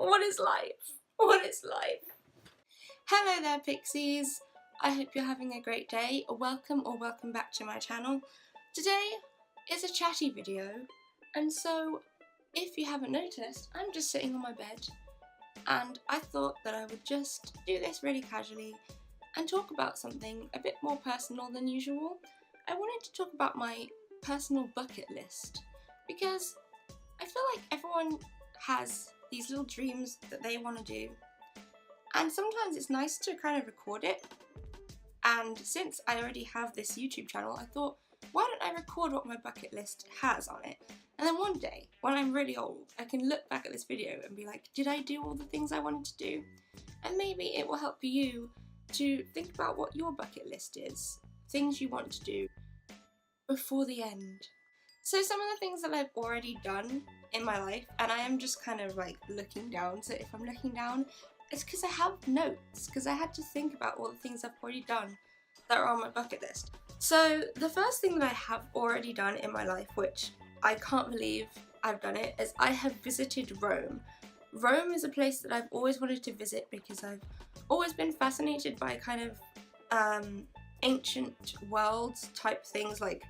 What is life? What is life? Hello there, pixies. I hope you're having a great day. Welcome back to my channel. Today is a chatty video, and so if you haven't noticed, I'm just sitting on my bed, and I thought that I would just do this really casually and talk about something a bit more personal than usual. I wanted to talk about my personal bucket list because I feel like everyone has these little dreams that they want to do, and sometimes it's nice to kind of record it. And since I already have this YouTube channel, I thought, why don't I record what my bucket list has on it? And then one day, when I'm really old, I can look back at this video and be like, did I do all the things I wanted to do? And maybe it will help you to think about what your bucket list is, things you want to do before the end. So some of the things that I've already done in my life, and I am just kind of like looking down, so if I'm looking down, it's because I have notes, because I had to think about all the things I've already done that are on my bucket list. So the first thing that I have already done in my life, which I can't believe I've done it, is I have visited Rome. Rome is a place that I've always wanted to visit because I've always been fascinated by kind of ancient worlds type things like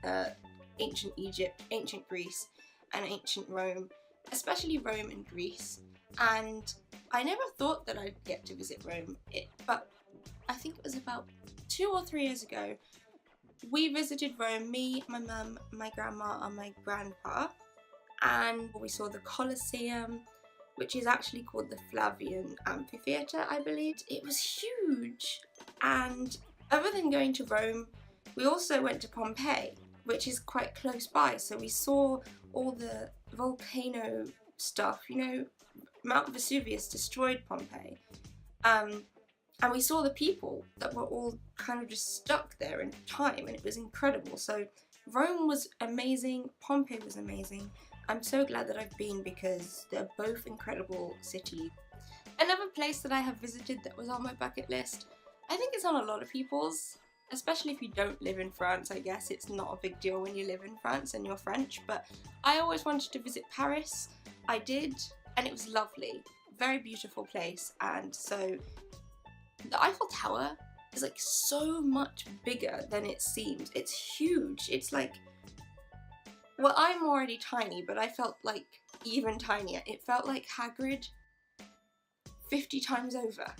ancient Egypt, ancient Greece and ancient Rome, especially Rome and Greece. And I never thought that I'd get to visit Rome, but I think it was about 2 or 3 years ago, we visited Rome, me, my mum, my grandma and my grandpa, and we saw the Colosseum, which is actually called the Flavian Amphitheatre, I believe. It was huge, and other than going to Rome, we also went to Pompeii, which is quite close by, so we saw all the volcano stuff, you know, Mount Vesuvius destroyed Pompeii, and we saw the people that were all kind of just stuck there in time, and it was incredible. So Rome was amazing, Pompeii was amazing. I'm so glad that I've been because they're both incredible cities. Another place that I have visited that was on my bucket list, I think it's on a lot of people's, especially if you don't live in France. I guess it's not a big deal when you live in France and you're French, but I always wanted to visit Paris. I did, and it was lovely, very beautiful place. And so the Eiffel Tower is like so much bigger than it seems. It's huge. It's like, well, I'm already tiny, but I felt like even tinier. It felt like Hagrid 50 times over.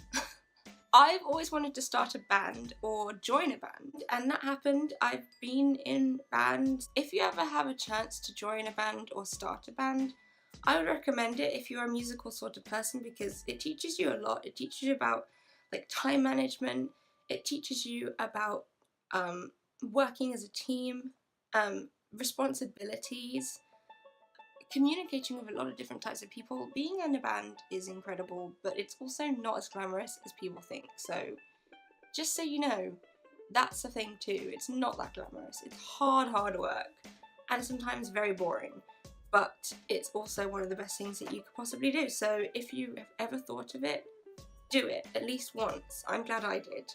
I've always wanted to start a band or join a band, and that happened. I've been in bands. If you ever have a chance to join a band or start a band, I would recommend it if you're a musical sort of person, because it teaches you a lot. It teaches you about like time management. It teaches you about working as a team, responsibilities, communicating with a lot of different types of people. Being in a band is incredible, but it's also not as glamorous as people think. So just so you know, that's the thing too. It's not that glamorous. It's hard work, and sometimes very boring. But it's also one of the best things that you could possibly do. So if you have ever thought of it, do it at least once. I'm glad I did.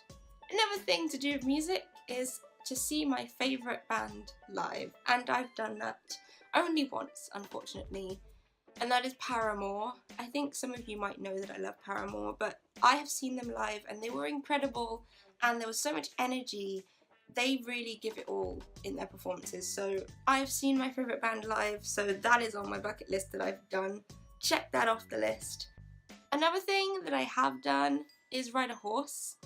Another thing to do with music is to see my favourite band live, and I've done that only once, unfortunately, and that is Paramore. I think some of you might know that I love Paramore, but I have seen them live and they were incredible, and there was so much energy. They really give it all in their performances. So I've seen my favourite band live, so that is on my bucket list that I've done. Check that off the list. Another thing that I have done is ride a horse.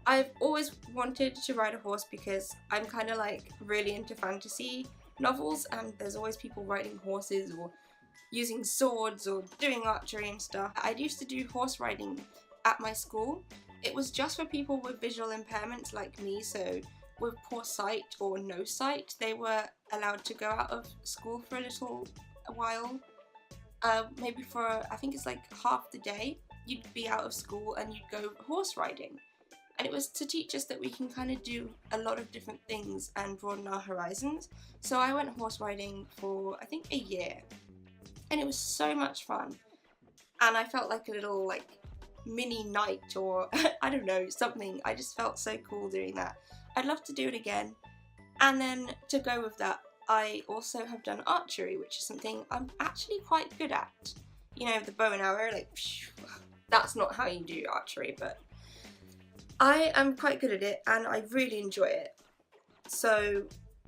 I've always wanted to ride a horse because I'm kind of like really into fantasy novels, and there's always people riding horses or using swords or doing archery and stuff. I used to do horse riding at my school. It was just for people with visual impairments like me, so with poor sight or no sight, they were allowed to go out of school for a little while. Maybe for, I think it's like half the day, you'd be out of school and you'd go horse riding. And it was to teach us that we can kind of do a lot of different things and broaden our horizons. So I went horse riding for, I think, a year. And it was so much fun. And I felt like a little, like, mini knight or, I don't know, something. I just felt so cool doing that. I'd love to do it again. And then to go with that, I also have done archery, which is something I'm actually quite good at. You know, the bow and arrow, like, that's not how you do archery, but I am quite good at it and I really enjoy it. So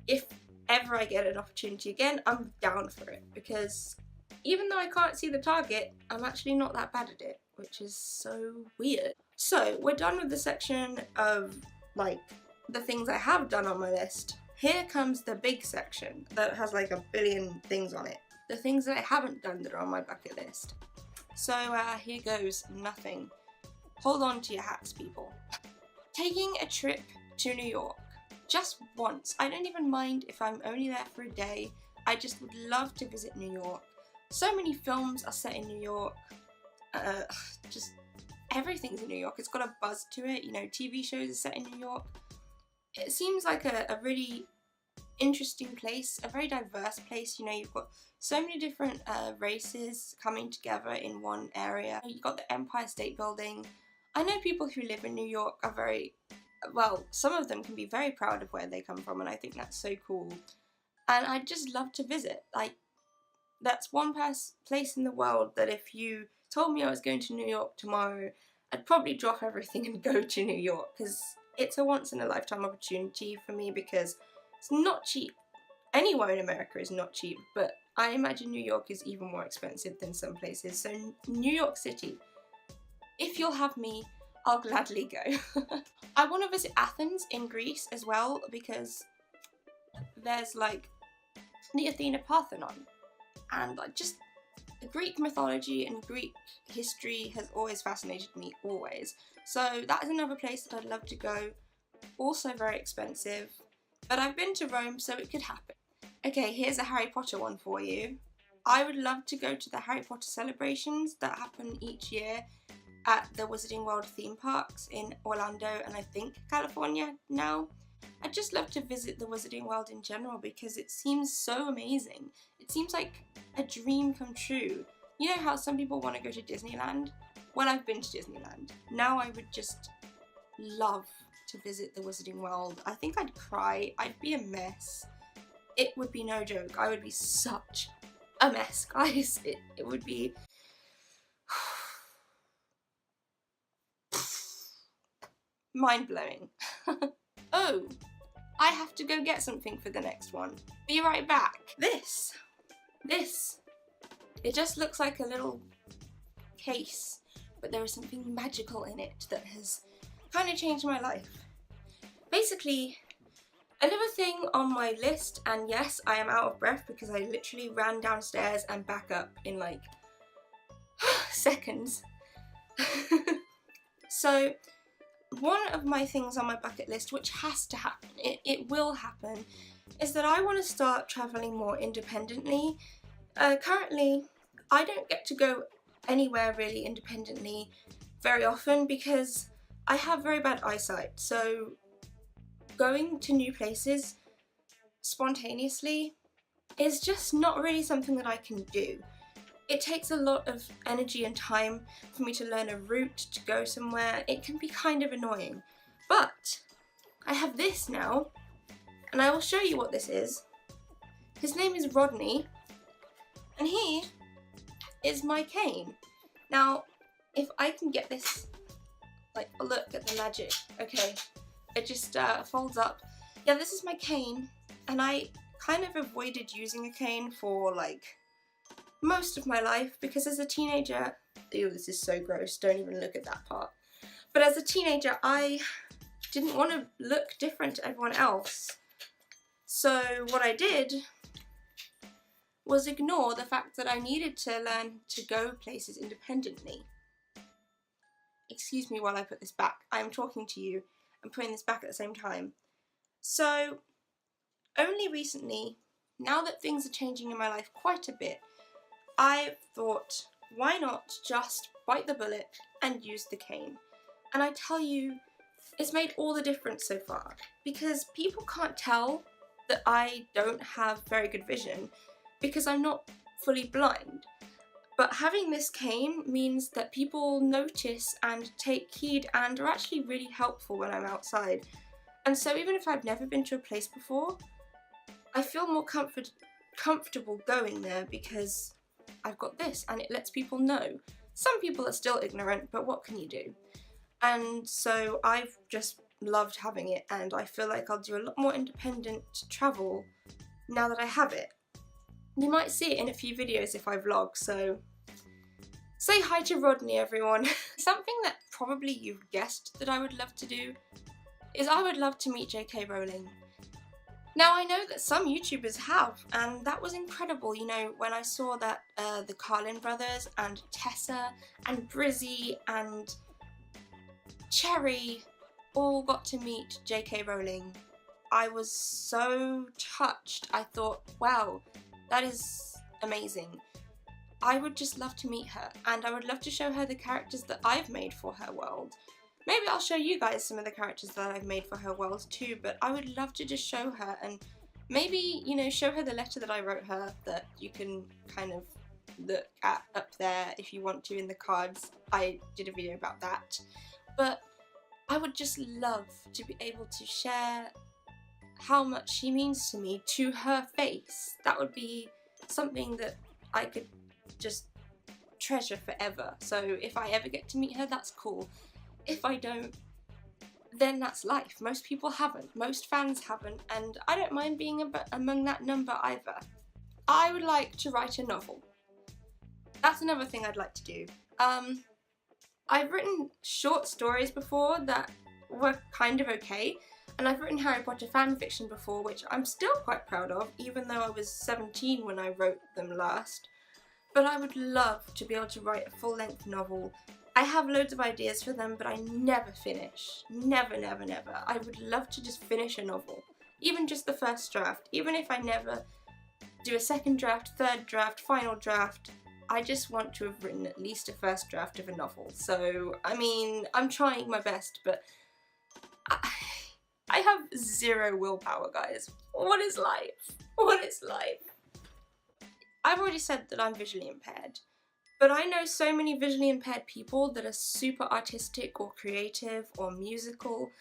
if ever I get an opportunity again, I'm down for it, because even though I can't see the target, I'm actually not that bad at it, which is so weird. So we're done with the section of like the things I have done on my list. Here comes the big section that has like a billion things on it. The things that I haven't done that are on my bucket list. So here goes nothing. Hold on to your hats, people. Taking a trip to New York. Just once. I don't even mind if I'm only there for a day. I just would love to visit New York. So many films are set in New York. Just everything's in New York. It's got a buzz to it. You know, TV shows are set in New York. It seems like a really interesting place, a very diverse place. You know, you've got so many different races coming together in one area. You've got the Empire State Building. I know people who live in New York are very, well, some of them can be very proud of where they come from, and I think that's so cool. And I'd just love to visit. Like, that's one place in the world that if you told me I was going to New York tomorrow, I'd probably drop everything and go to New York, because it's a once in a lifetime opportunity for me, because it's not cheap. Anywhere in America is not cheap, but I imagine New York is even more expensive than some places. So New York City, if you'll have me, I'll gladly go. I want to visit Athens in Greece as well, because there's like the Athena Parthenon, and like just Greek mythology and Greek history has always fascinated me, always. So that is another place that I'd love to go. Also very expensive, but I've been to Rome, so it could happen. Okay, here's a Harry Potter one for you. I would love to go to the Harry Potter celebrations that happen each year at the Wizarding World theme parks in Orlando and I think California now. I'd just love to visit the Wizarding World in general, because it seems so amazing. It seems like a dream come true. You know how some people want to go to Disneyland? Well, I've been to Disneyland. Now I would just love to visit the Wizarding World. I think I'd cry. I'd be a mess. It would be no joke. I would be such a mess, guys. It would be... mind-blowing. Oh, I have to go get something for the next one. Be right back. This, it just looks like a little case, but there is something magical in it that has kind of changed my life. Basically, another thing on my list, and yes, I am out of breath because I literally ran downstairs and back up in like seconds. So, one of my things on my bucket list, which has to happen, it will happen, is that I want to start travelling more independently. Currently, I don't get to go anywhere really independently very often because I have very bad eyesight, so going to new places spontaneously is just not really something that I can do. It takes a lot of energy and time for me to learn a route to go somewhere. It can be kind of annoying. But I have this now, and I will show you what this is. His name is Rodney, and he is my cane. Now, if I can get this, like, look at the magic. Okay, it just folds up. Yeah, this is my cane, and I kind of avoided using a cane for, like, most of my life, because as a teenager, ew, this is so gross, don't even look at that part. But as a teenager, I didn't want to look different to everyone else. So what I did was ignore the fact that I needed to learn to go places independently. Excuse me while I put this back. I am talking to you and putting this back at the same time. So only recently, now that things are changing in my life quite a bit, I thought, why not just bite the bullet and use the cane? And I tell you, it's made all the difference so far, because people can't tell that I don't have very good vision because I'm not fully blind. But having this cane means that people notice and take heed and are actually really helpful when I'm outside. And so even if I've never been to a place before, I feel more comfortable going there because I've got this and it lets people know. some people are still ignorant, but what can you do? And so I've just loved having it, and I feel like I'll do a lot more independent travel now that I have it. You might see it in a few videos if I vlog, so say hi to Rodney, everyone. Something that probably you've guessed that I would love to do is I would love to meet JK Rowling. Now, I know that some YouTubers have, and that was incredible, you know, when I saw that the Carlin brothers and Tessa and Brizzy and Cherry all got to meet JK Rowling. I was so touched. I thought, wow, that is amazing. I would just love to meet her, and I would love to show her the characters that I've made for her world. Maybe I'll show you guys some of the characters that I've made for her world too, but I would love to just show her, and maybe, you know, show her the letter that I wrote her that you can kind of look at up there if you want to in the cards. I did a video about that. But I would just love to be able to share how much she means to me to her face. That would be something that I could just treasure forever. So if I ever get to meet her, that's cool. If I don't, then that's life. Most people haven't. Most fans haven't, and I don't mind being among that number either. I would like to write a novel. That's another thing I'd like to do. I've written short stories before that were kind of okay, and I've written Harry Potter fan fiction before, which I'm still quite proud of, even though I was 17 when I wrote them last. But I would love to be able to write a full-length novel. I have loads of ideas for them, but I never finish. Never, never, never. I would love to just finish a novel. Even just the first draft. Even if I never do a second draft, third draft, final draft, I just want to have written at least a first draft of a novel. So, I mean, I'm trying my best, but I have zero willpower, guys. What is life? What is life? I've already said that I'm visually impaired. But I know so many visually impaired people that are super artistic or creative or musical,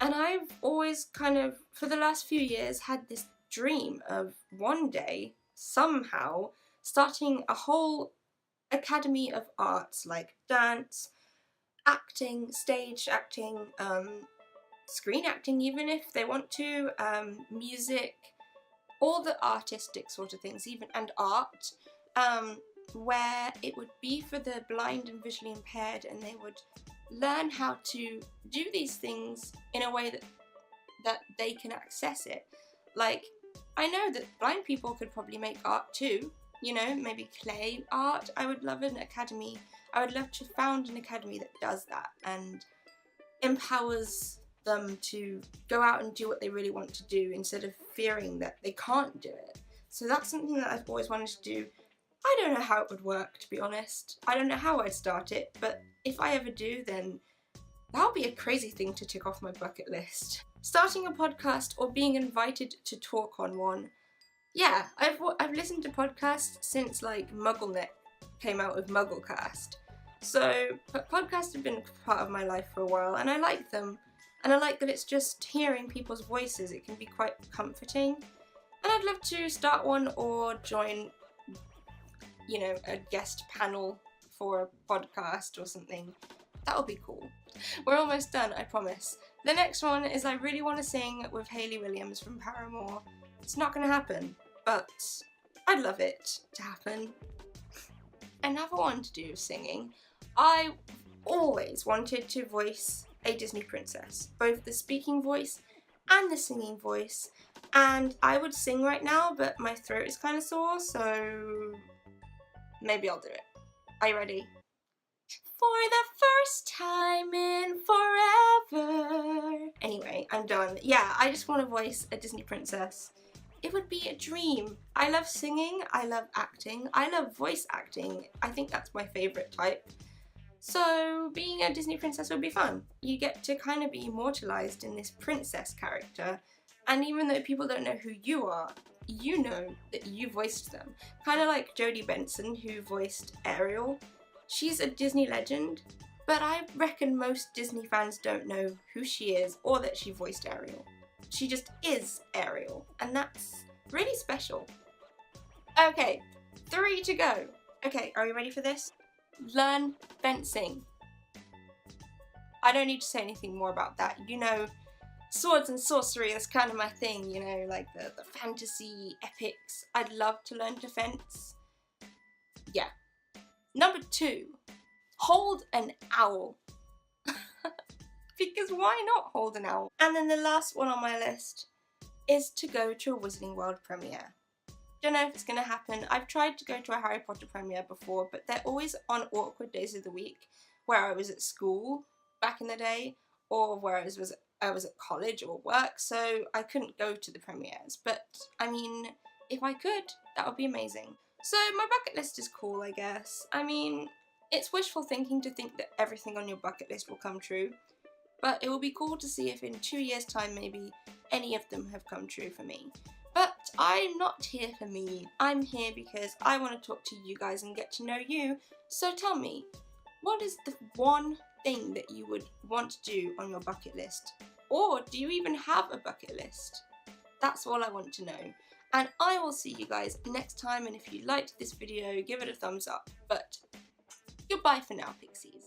and I've always kind of, for the last few years, had this dream of one day, somehow, starting a whole academy of arts like dance, acting, stage acting, screen acting even if they want to, music, all the artistic sort of things, even, and art. Where it would be for the blind and visually impaired, and they would learn how to do these things in a way that they can access it. Like, I know that blind people could probably make art too, you know, maybe clay art. I would love an academy. I would love to found an academy that does that and empowers them to go out and do what they really want to do instead of fearing that they can't do it. So that's something that I've always wanted to do. I don't know how it would work, to be honest. I don't know how I'd start it, but if I ever do, then that'll be a crazy thing to tick off my bucket list. Starting a podcast or being invited to talk on one. Yeah, I've listened to podcasts since like MuggleNet came out with Mugglecast. So podcasts have been part of my life for a while, and I like them. And I like that it's just hearing people's voices. It can be quite comforting. And I'd love to start one or join, you know, a guest panel for a podcast or something. That would be cool. We're almost done, I promise. The next one is I really want to sing with Hayley Williams from Paramore. It's not going to happen, but I'd love it to happen. Another one to do singing. I always wanted to voice a Disney princess, both the speaking voice and the singing voice. And I would sing right now, but my throat is kind of sore, so maybe I'll do it. Are you ready? For the first time in forever. Anyway, I'm done. Yeah, I just want to voice a Disney princess. It would be a dream. I love singing, I love acting, I love voice acting. I think that's my favourite type. So being a Disney princess would be fun. You get to kind of be immortalised in this princess character, and even though people don't know who you are, you know that you voiced them. Kind of like Jodie Benson, who voiced Ariel. She's a Disney legend, but I reckon most Disney fans don't know who she is or that she voiced Ariel. She just is Ariel, and that's really special. Okay, 3 to go. Okay, are you ready for this? learn fencing. I don't need to say anything more about that. You know, swords and sorcery is kind of my thing, you know, like the fantasy epics. I'd love to learn to fence. Yeah. Number 2, hold an owl. Because why not hold an owl? And then the last one on my list is to go to a Wizarding World premiere. Don't know if it's going to happen. I've tried to go to a Harry Potter premiere before, but they're always on awkward days of the week where I was at school back in the day, or where I was at college or work, so I couldn't go to the premieres. But I mean, if I could, that would be amazing. So my bucket list is cool, I guess. I mean, it's wishful thinking to think that everything on your bucket list will come true, but it will be cool to see if in 2 years' time maybe any of them have come true for me. But I'm not here for me. I'm here because I want to talk to you guys and get to know you. So tell me, what is the one thing that you would want to do on your bucket list? Or do you even have a bucket list? That's all I want to know. And I will see you guys next time, and if you liked this video, give it a thumbs up. But goodbye for now, pixies.